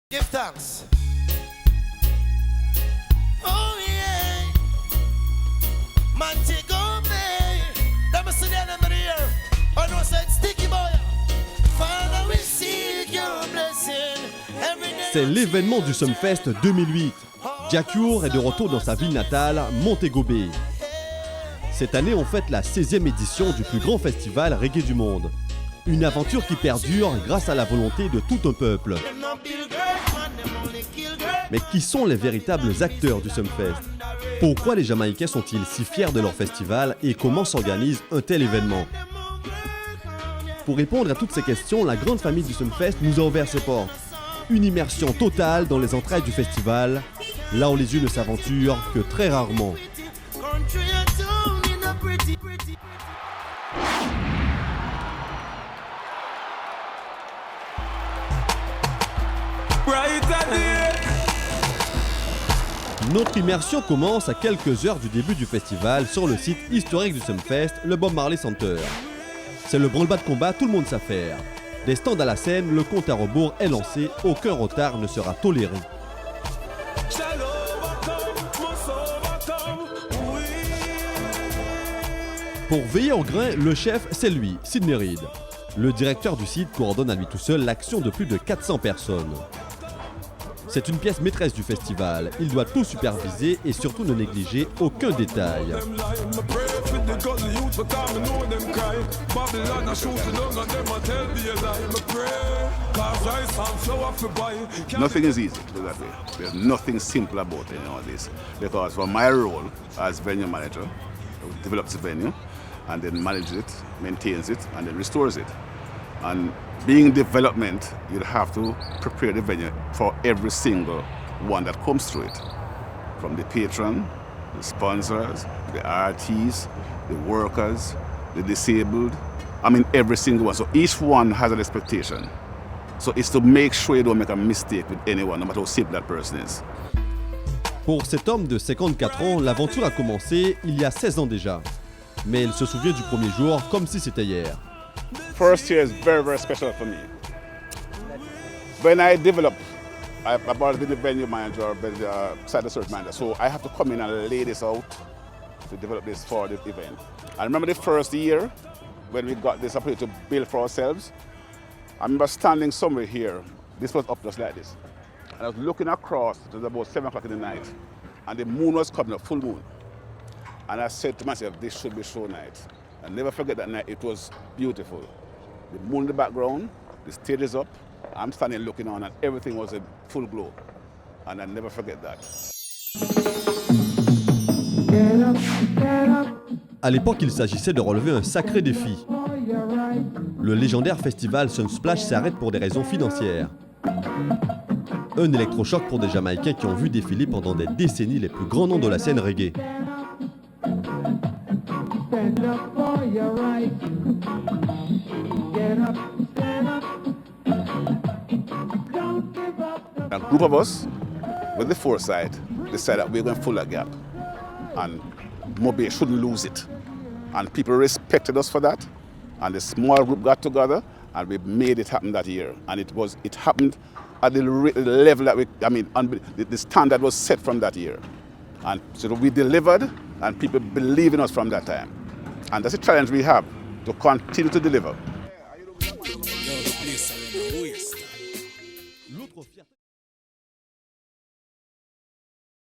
Give thanks. Oh yeah. Montego Bay. Let me see them here. I know it's sticky boy. Father, we seek your blessing. C'est l'événement du Sumfest 2008. Jah Cure est de retour dans sa ville natale, Montego Bay. Cette année, on fête la 16e édition du plus grand festival reggae du monde. Une aventure qui perdure grâce à la volonté de tout un peuple. Mais qui sont les véritables acteurs du Sumfest? Pourquoi les Jamaïcains sont-ils si fiers de leur festival et comment s'organise un tel événement? Pour répondre à toutes ces questions, la grande famille du Sumfest nous a ouvert ses portes. Une immersion totale dans les entrailles du festival, là où les yeux ne s'aventurent que très rarement. Notre immersion commence à quelques heures du début du festival sur le site historique du Sumfest, le Bob Marley Center. C'est le branle-bas de combat, tout le monde s'affaire. Des stands à la scène, le compte à rebours est lancé, aucun retard ne sera toléré. Pour veiller au grain, le chef, c'est lui, Sidney Reed. Le directeur du site coordonne à lui tout seul l'action de plus de 400 personnes. C'est une pièce maîtresse du festival. Il doit tout superviser et surtout ne négliger aucun détail. Nothing is easy, put it that way. There's nothing simple about this. Because for my role as venue manager, I develops the venue and then manages it, maintains it, and then restores it. And being development, you'll have to prepare the venue for every single one that comes through it. From the patron, the sponsors, the RTs, the workers, the disabled. I mean, every single one. So each one has an expectation. So it's to make sure you don't make a mistake with anyone, no matter how simple that person is. Pour cet homme de 54 ans, l'aventure a commencé il y a 16 ans déjà. Mais il se souvient du premier jour comme si c'était hier. First year is very, very special for me. When I developed, I've always been the venue manager or the site research manager, so I have to come in and lay this out to develop this for the event. I remember the first year when we got this opportunity to build for ourselves. I remember standing somewhere here. This was up just like this. And I was looking across, it was about 7 o'clock in the night, and the moon was coming up, full moon. And I said to myself, this should be show night. I'll never forget that night, it was beautiful. The moon in the background, the stage is up, I'm standing looking on and everything was in full glow. And I'll never forget that. À l'époque, il s'agissait de relever un sacré défi. Le légendaire festival Sunsplash s'arrête pour des raisons financières. Un électrochoc pour des Jamaïcains qui ont vu défiler pendant des décennies les plus grands noms de la scène reggae. A group of us, with the foresight, decided that we're going to fill that gap. And Mobe shouldn't lose it. And people respected us for that. And the small group got together and we made it happen that year. And it happened at the level that the standard was set from that year. And so we delivered and people believe in us from that time. And that's a challenge we have, to continue to deliver.